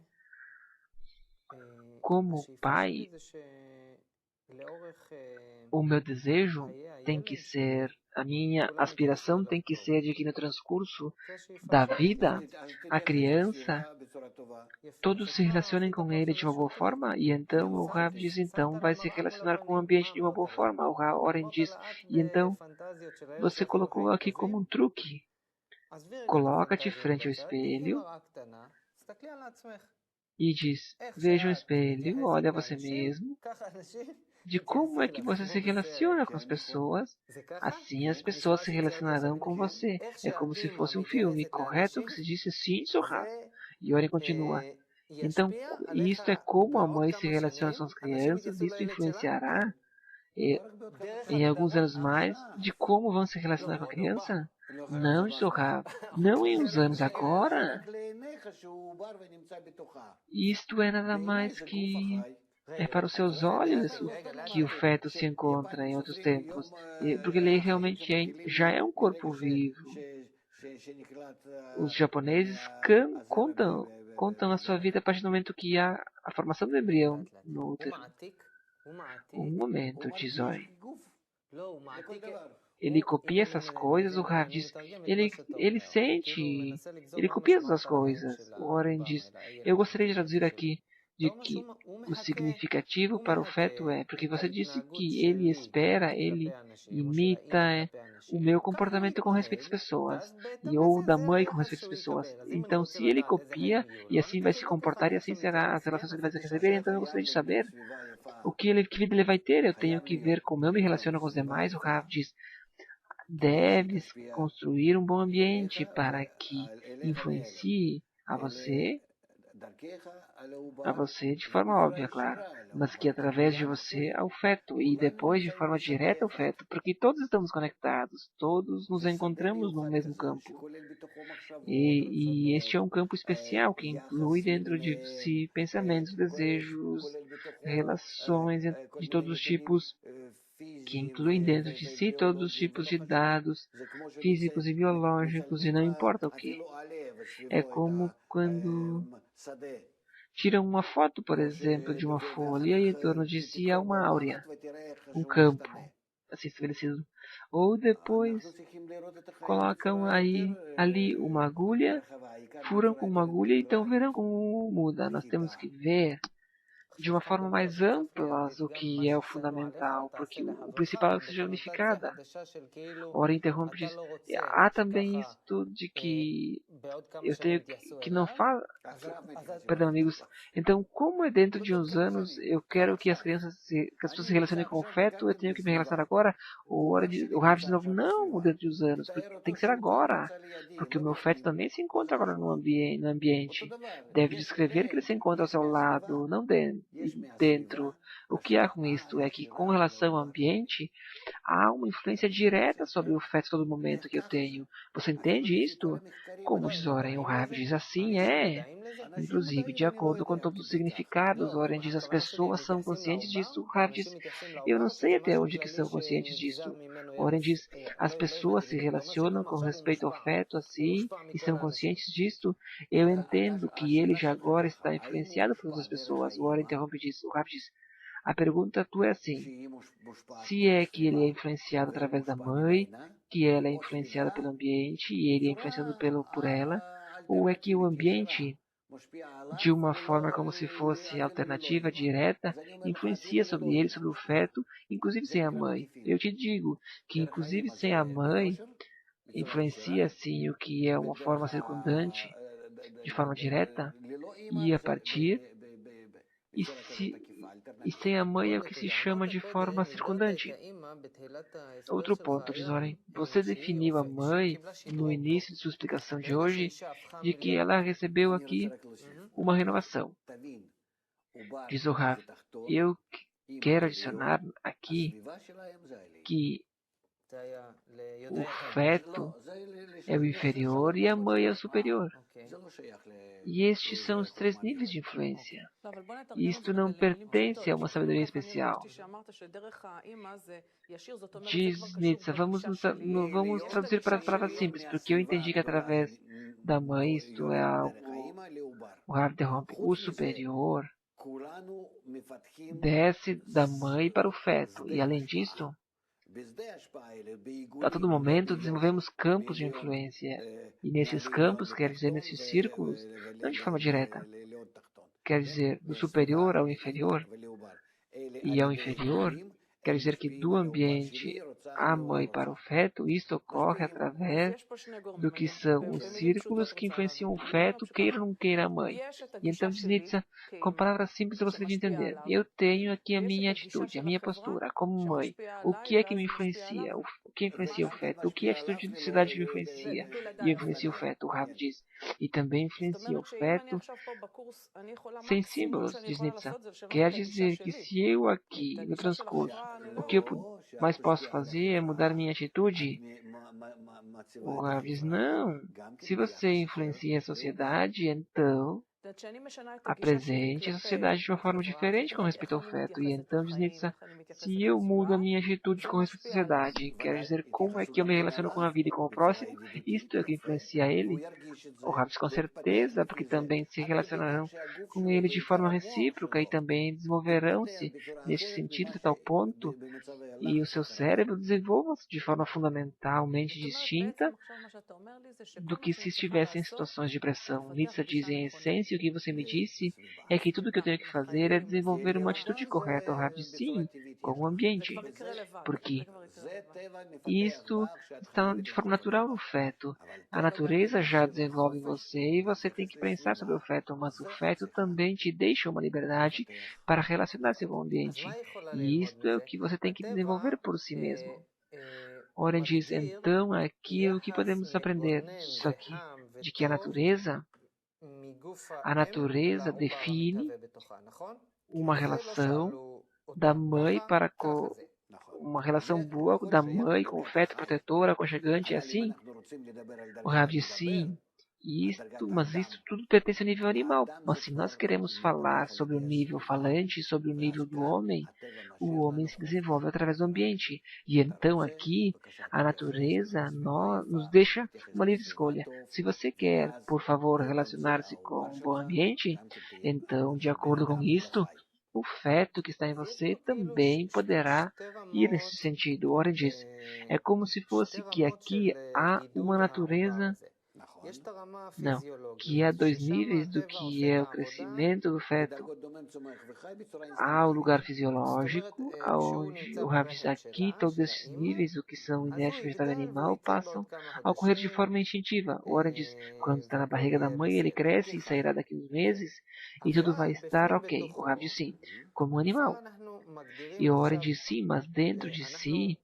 como pai, o meu desejo tem que ser, a minha aspiração tem que ser de que no transcurso da vida, a criança, todos se relacionem com ele de uma boa forma, e então o Rav diz, então vai se relacionar com o ambiente de uma boa forma. O Oren diz, e então você colocou aqui como um truque. Coloca-te frente ao espelho e diz, veja o espelho, olha você mesmo, de como é que você se relaciona com as pessoas, assim as pessoas se relacionarão com você. É como se fosse um filme, correto? Que se disse sim, Sohar. E Oren continua. Então, isto é como a mãe se relaciona com as crianças, isso influenciará, em alguns anos mais, de como vão se relacionar com a criança? Não, Sohar, não em uns anos agora. Isto é nada mais que é para os seus olhos que o feto se encontra em outros tempos, porque ele realmente já é um corpo vivo. Os japoneses contam a sua vida a partir do momento que há a formação do embrião no útero. Um momento, diz Zoe. Ele copia essas coisas, o Rav diz, ele sente, ele copia essas coisas. O Oren diz, eu gostaria de traduzir aqui de que o significativo para o feto é, porque você disse que ele espera, ele imita o meu comportamento com respeito às pessoas, ou da mãe com respeito às pessoas. Então, se ele copia e assim vai se comportar e assim será as relações que ele vai receber, então eu gostaria de saber que vida ele vai ter. Eu tenho que ver como eu me relaciono com os demais. O Rav diz, deves construir um bom ambiente para que influencie a você de forma óbvia, claro, mas que através de você ao feto e depois de forma direta ao feto, porque todos estamos conectados, todos nos encontramos no mesmo campo. E este é um campo especial que inclui dentro de si pensamentos, desejos, relações de todos os tipos, que incluem dentro de si todos os tipos de dados físicos e biológicos, e não importa o que. É como quando tiram uma foto, por exemplo, de uma folha e em torno de si há uma áurea, um campo assim estabelecido. Ou depois colocam ali uma agulha, furam com uma agulha e então verão como muda. Nós temos que ver de uma forma mais ampla o que é o fundamental, porque o principal é que seja unificada. Ora interrompe diz, há também isto de que eu tenho que não fala, perdão amigos, então como é dentro de uns anos eu quero que que as pessoas se relacionem com o feto, eu tenho que me relacionar agora, o Rav de novo, não dentro de uns anos, tem que ser agora, porque o meu feto também se encontra agora no ambiente, deve descrever que ele se encontra ao seu lado, não dentro. O que há com isto é que com relação ao ambiente, há uma influência direta sobre o feto todo momento que eu tenho. Você entende isto? Como diz Oren, o Rav diz assim, é. Inclusive, de acordo com todos os significados, Oren diz, as pessoas são conscientes disso. O Rav diz, eu não sei até onde que são conscientes disso. Oren diz, as pessoas se relacionam com respeito ao feto assim, e são conscientes disso. Eu entendo que ele já agora está influenciado por outras pessoas. O Oren interrompe e diz, o Rav diz, a pergunta tua é assim, se é que ele é influenciado através da mãe, que ela é influenciada pelo ambiente e ele é influenciado por ela, ou é que o ambiente, de uma forma como se fosse alternativa, direta, influencia sobre ele, sobre o feto, inclusive sem a mãe. Eu te digo que inclusive sem a mãe, influencia sim o que é uma forma circundante, de forma direta, e a partir e sem a mãe é o que se chama de forma circundante. Outro ponto, diz Oren, você definiu a mãe no início de sua explicação de hoje, de que ela recebeu aqui uma renovação. Diz o Rav, eu quero adicionar aqui que o feto é o inferior e a mãe é o superior. E estes são os 3 níveis de influência. Isto não pertence a uma sabedoria especial. Diz Nitsa, vamos traduzir para as palavras simples, porque eu entendi que através da mãe, isto é algo, o Rav interrompe, o superior desce da mãe para o feto, e além disso, a todo momento desenvolvemos campos de influência, e nesses campos, quer dizer, nesses círculos, não de forma direta, quer dizer, do superior ao inferior, e ao inferior, quer dizer que do ambiente à mãe para o feto, isto ocorre através do que são os círculos que influenciam o feto, queira ou não queira a mãe. E então diz Nietzsche, com palavras simples eu gostaria de entender. Eu tenho aqui a minha atitude, a minha postura, como mãe. O que é que me influencia? O que influencia o feto? O que é a atitude de cidade que me influencia? E influencia o feto, o Rav diz. E também influencia o feto sem símbolos, diz Nietzsche. Quer dizer que se eu aqui, no transcurso, o que eu mais posso fazer é mudar minha atitude? O Rav diz, não. Se você influencia a sociedade, então apresente a sociedade de uma forma diferente com respeito ao feto. E então diz Nietzsche, se eu mudo a minha atitude com respeito à sociedade, quer dizer como é que eu me relaciono com a vida e com o próximo, isto é o que influencia ele. O Rav com certeza, porque também se relacionarão com ele de forma recíproca e também desenvolverão-se neste sentido a tal ponto e o seu cérebro desenvolva-se de forma fundamentalmente distinta do que se estivesse em situações de pressão. Nietzsche diz, em essência, o que você me disse é que tudo que eu tenho que fazer é desenvolver uma atitude correta. O Rav diz, sim, com o ambiente, porque isto está de forma natural no feto. A natureza já desenvolve você e você tem que pensar sobre o feto, mas o feto também te deixa uma liberdade para relacionar-se com o ambiente. E isto é o que você tem que desenvolver por si mesmo. Oren diz, então aqui o que podemos aprender disso aqui? De que a natureza define uma relação da mãe para com uma relação boa da mãe com o feto protetor, aconchegante, é assim? O Rav diz sim, mas isto tudo pertence ao nível animal. Mas se nós queremos falar sobre o nível falante, sobre o nível do homem, o homem se desenvolve através do ambiente. E então aqui, a natureza nos deixa uma livre escolha. Se você quer, por favor, relacionar-se com um bom ambiente, então, de acordo com isto, o feto que está em você também poderá ir nesse sentido. Ora diz, é como se fosse que aqui há uma natureza, não, que há 2 níveis do que é o crescimento do feto. Há o lugar fisiológico, onde o Rav diz aqui, todos esses níveis, o que são inerte, vegetal e animal, passam a ocorrer de forma instintiva. O Oren diz, quando está na barriga da mãe, ele cresce e sairá daqui uns meses, e tudo vai estar ok. O Rav diz sim, como um animal. E o Oren diz sim, mas dentro de si,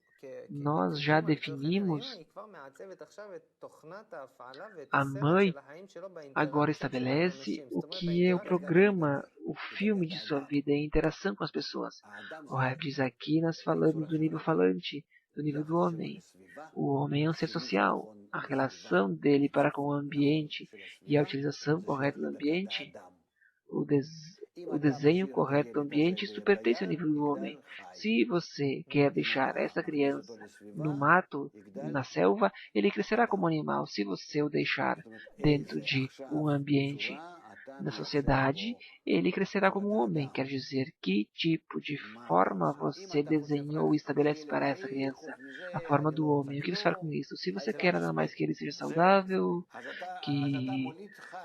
nós já definimos, a mãe agora estabelece o que é o programa, o filme de sua vida e a interação com as pessoas. O Rav diz aqui, nós falamos do nível falante, do nível do homem. O homem é um ser social. A relação dele para com o ambiente e a utilização correta do ambiente, o desenho correto do ambiente, isso pertence ao nível do homem. Se você quer deixar essa criança no mato, na selva, ele crescerá como animal. Se você o deixar dentro de um ambiente na sociedade, ele crescerá como um homem. Quer dizer, que tipo de forma você desenhou e estabelece para essa criança? A forma do homem. O que você faz com isso? Se você quer nada mais que ele seja saudável, que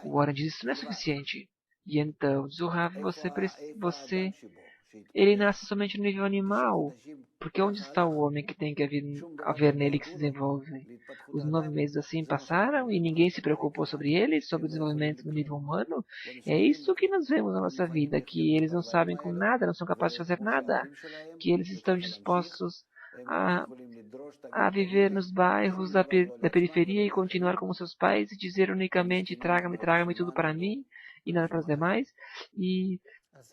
o Warren diz isso não é suficiente. E então, diz o Rav, você ele nasce somente no nível animal, porque onde está o homem que tem que haver nele que se desenvolve? Os 9 meses assim passaram e ninguém se preocupou sobre ele, sobre o desenvolvimento no nível humano? É isso que nós vemos na nossa vida, que eles não sabem com nada, não são capazes de fazer nada, que eles estão dispostos a, a viver nos bairros da periferia e continuar como seus pais e dizer unicamente traga-me, traga-me tudo para mim e nada para os demais, e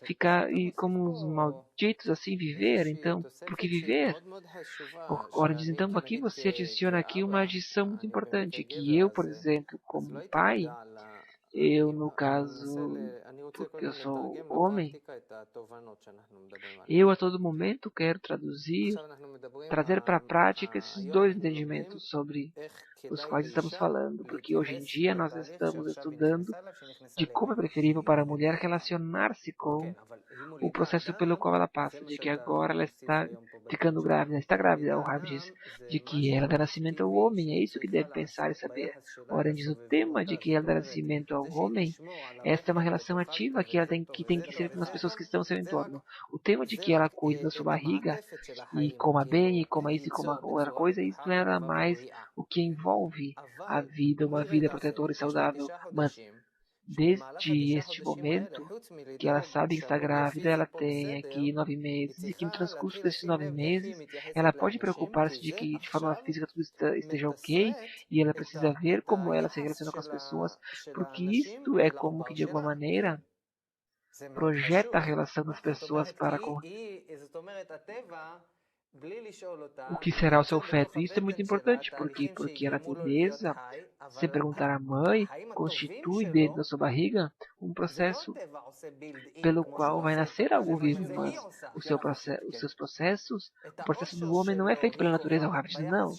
ficar e como os malditos assim viver, então, por que viver? Ora, diz então, aqui você adiciona aqui uma adição muito importante, que eu, por exemplo, como pai, eu no caso, porque eu sou homem, eu a todo momento quero trazer para a prática esses dois entendimentos sobre os quais estamos falando, porque hoje em dia nós estamos estudando de como é preferível para a mulher relacionar-se com o processo pelo qual ela passa, de que agora ela está ficando grávida, está grávida, o Rabi diz, de que ela dá nascimento ao homem, é isso que deve pensar e saber. Ora, diz o tema de que ela dá nascimento ao homem, esta é uma relação ativa que tem que ser com as pessoas que estão ao seu entorno. O tema de que ela cuida da sua barriga, e coma bem, e coma isso, e coma outra coisa, isso não é nada mais o que envolve a vida, uma vida protetora e saudável, mas desde este momento que ela sabe que está grávida, ela tem aqui 9 meses, e que no transcurso desses 9 meses, ela pode preocupar-se de que de forma física tudo esteja ok, e ela precisa ver como ela se relaciona com as pessoas, porque isto é como que de alguma maneira projeta a relação das pessoas para com o que será o seu feto. Isso é muito importante, porque a natureza, sem perguntar à mãe, constitui dentro da sua barriga um processo pelo qual vai nascer algo vivo, mas os seus processos, o processo do homem não é feito pela natureza, o Rabi diz, não.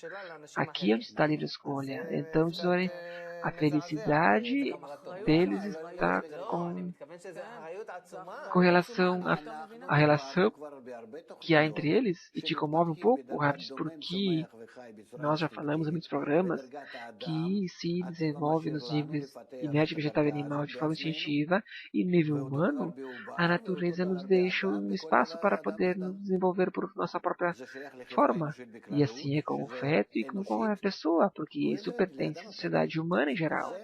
Aqui é onde está a livre escolha. Então, diz, olha, a felicidade deles está com relação à relação que há entre eles, e te comove um pouco, Rabi, porque nós já falamos em muitos programas que se desenvolve nos níveis inerte, vegetal e animal de forma instintiva, e no nível humano, a natureza nos deixa um espaço para poder nos desenvolver por nossa própria forma. E assim é com o feto e como com a pessoa, porque isso pertence à sociedade humana em geral.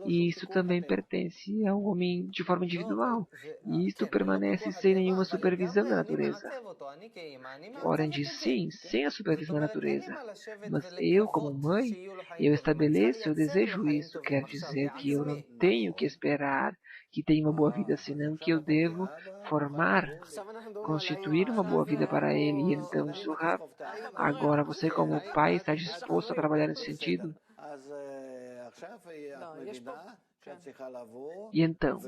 E isso também pertence ao homem de forma individual. E isto permanece sem nenhuma supervisão da natureza. Oren diz sim, sem a supervisão da natureza. Mas eu, como mãe, eu estabeleço, eu desejo isso. Quer dizer que eu não tenho que esperar que tenha uma boa vida, senão que eu devo formar, constituir uma boa vida para ele. E então diz o Rav, agora você como pai está disposto a trabalhar nesse sentido? E então,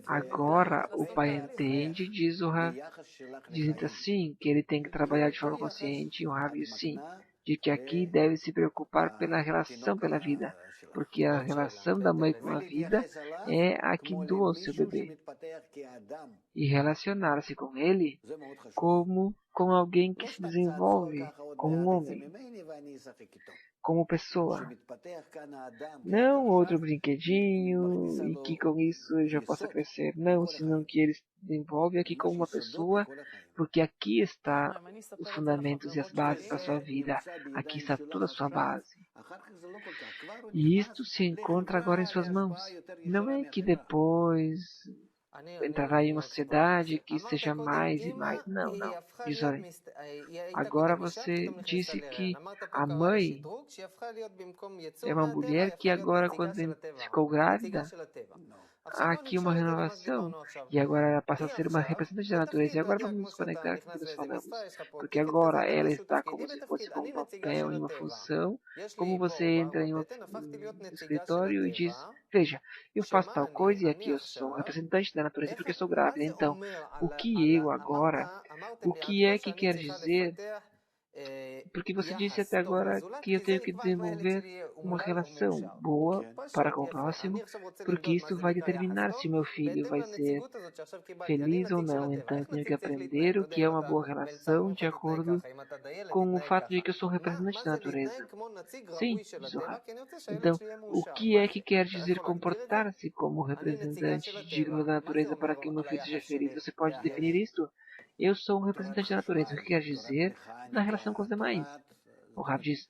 agora o pai entende, diz o Rav, dizendo assim, que ele tem que trabalhar de forma consciente, e o Rav diz sim, de que aqui deve se preocupar pela relação pela vida, porque a relação da mãe com a vida é a que doa o seu bebê. E relacionar-se com ele como com alguém que se desenvolve como um homem, como pessoa. Não outro brinquedinho e que com isso ele já possa crescer. Não, senão que ele se desenvolve aqui como uma pessoa, porque aqui está os fundamentos e as bases para a sua vida. Aqui está toda a sua base. E isto se encontra agora em suas mãos. Não é que depois entrará em uma sociedade que seja mais e mais. Não, não. Diz, olha, agora você disse que a mãe é uma mulher que agora, quando ficou grávida, há aqui uma renovação. E agora ela passa a ser uma representante da natureza. E agora vamos nos conectar com o que nós falamos. Porque agora ela está como se fosse com um papel e uma função. Como você entra em um escritório e diz, veja, eu faço tal coisa e aqui eu sou representante da natureza porque eu sou grávida. Então, o que é que quer dizer Porque você disse até agora que eu tenho que desenvolver uma relação boa para com o próximo, porque isso vai determinar se o meu filho vai ser feliz ou não. Então eu tenho que aprender o que é uma boa relação de acordo com o fato de que eu sou um representante da natureza. Sim, diz o Rabi. Então, o que é que quer dizer comportar-se como representante digno da natureza para que o meu filho seja feliz? Você pode definir isto? Eu sou um representante da natureza. O que quer dizer na relação com os demais? O Rabi diz,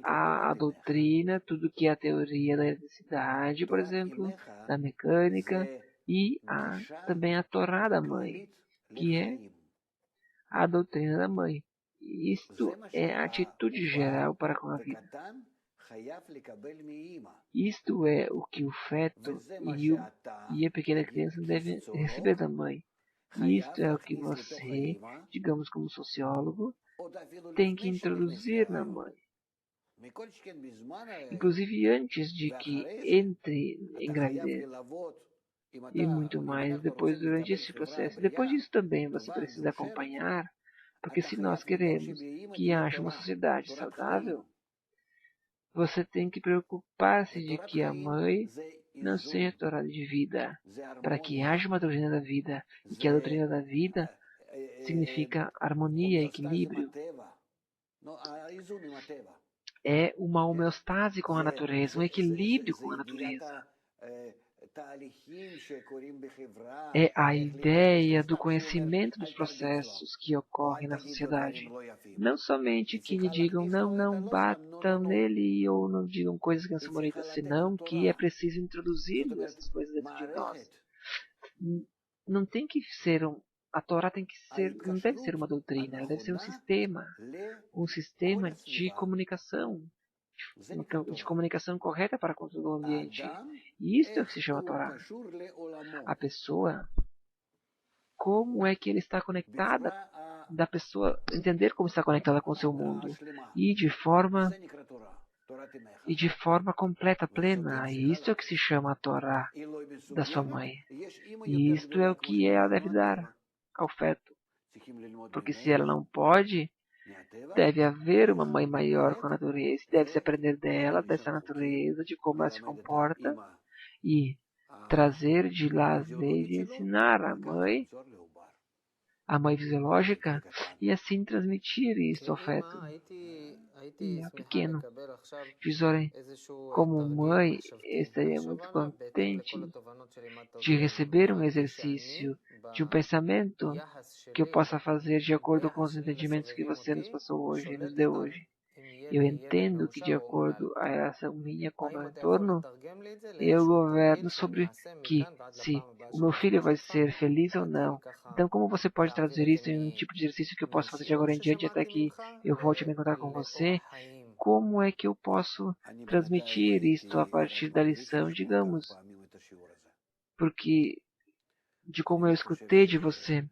a doutrina, tudo que é a teoria da eletricidade, por exemplo, da mecânica, e também a Torá da mãe, que é a doutrina da mãe. Isto é a atitude geral para com a vida. Isto é o que o feto e a pequena criança devem receber da mãe. Isto é o que você, digamos como sociólogo, tem que introduzir na mãe. Inclusive antes de que entre em gravidez. E muito mais depois durante esse processo. Depois disso também você precisa acompanhar, porque se nós queremos que haja uma sociedade saudável, você tem que preocupar-se de que a mãe não seja torada de vida, para que haja uma doutrina da vida, e que a doutrina da vida significa harmonia, equilíbrio. É uma homeostase com a natureza, um equilíbrio com a natureza. É a ideia do conhecimento dos processos que ocorrem na sociedade. Não somente que lhe digam não batam nele ou não digam coisas que não são bonitas, senão que é preciso introduzir essas coisas dentro de nós. Não tem que ser a Torá tem que ser, não deve ser uma doutrina, ela deve ser um sistema de comunicação, de comunicação correta para com todo o ambiente. E isto é o que se chama Torá. A pessoa, como é que ele está conectada, da pessoa entender como está conectada com o seu mundo e de forma completa, plena. E isto é o que se chama a Torá da sua mãe. E isto é o que ela deve dar ao feto. Porque se ela não pode, deve haver uma mãe maior com a natureza. Deve-se aprender dela, dessa natureza, de como ela se comporta e trazer de lá as leis e ensinar a mãe fisiológica, e assim transmitir isso ao feto. E é pequeno. Diz, como mãe, eu estaria muito contente de receber um exercício de um pensamento que eu possa fazer de acordo com os entendimentos que você nos passou hoje e nos deu hoje. Eu entendo que, de acordo a relação minha com o meu entorno, eu governo sobre que se o meu filho vai ser feliz ou não. Então, como você pode traduzir isso em um tipo de exercício que eu posso fazer de agora em diante até que eu volte a me encontrar com você? Como é que eu posso transmitir isto a partir da lição, digamos? Porque, de como eu escutei de você,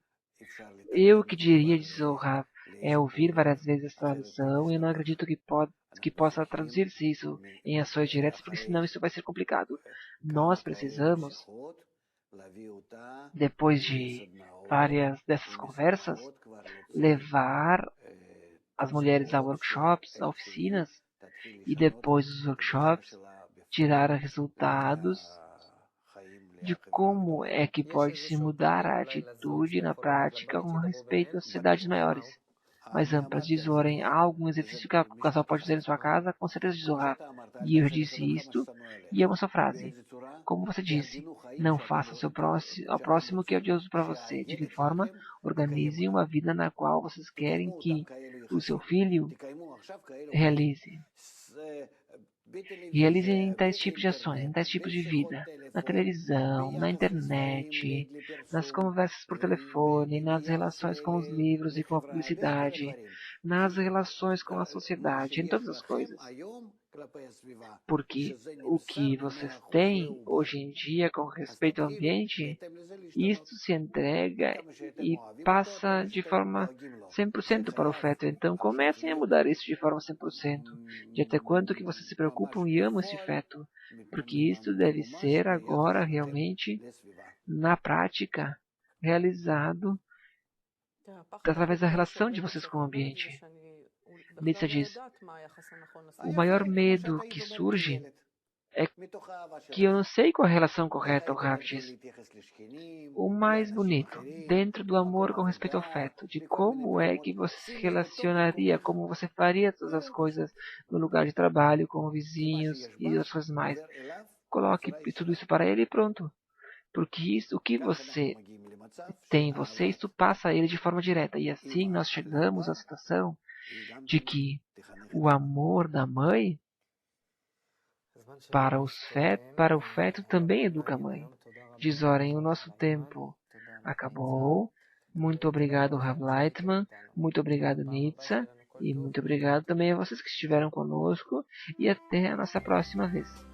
eu que diria de Zohar é ouvir várias vezes essa lição e eu não acredito que possa traduzir-se isso em ações diretas, porque senão isso vai ser complicado. Nós precisamos, depois de várias dessas conversas, levar as mulheres a workshops, a oficinas, e depois dos workshops, tirar resultados de como é que pode se mudar a atitude na prática com respeito às sociedades maiores, mais amplas. Diz Zoren, há algum exercício que o casal pode fazer em sua casa? Com certeza, diz Zohar. E eu disse isto, e é uma só frase. Como você disse, não faça ao próximo o que é odioso para você. De que forma? Organize uma vida na qual vocês querem que o seu filho realize. Realizem em tais tipos de ações, em tais tipos de vida, na televisão, na internet, nas conversas por telefone, nas relações com os livros e com a publicidade, nas relações com a sociedade, em todas as coisas. Porque o que vocês têm hoje em dia com respeito ao ambiente, isto se entrega e passa de forma 100% para o feto. Então comecem a mudar isso de forma 100%. De até quanto que vocês se preocupam e amam esse feto. Porque isto deve ser agora realmente, na prática, realizado através da relação de vocês com o ambiente. Nietzsche diz, o maior medo que surge é que eu não sei qual é a relação correta, o Rav diz. O mais bonito, dentro do amor com respeito ao feto, de como é que você se relacionaria, como você faria todas as coisas no lugar de trabalho, com vizinhos e outras coisas mais. Coloque tudo isso para ele e pronto. Porque isso, o que você tem em você, isso passa a ele de forma direta. E assim nós chegamos à situação de que o amor da mãe para o feto também educa a mãe. Diz, Oren, o nosso tempo acabou. Muito obrigado, Rav Leitman. Muito obrigado, Nietzsche. E muito obrigado também a vocês que estiveram conosco. E até a nossa próxima vez.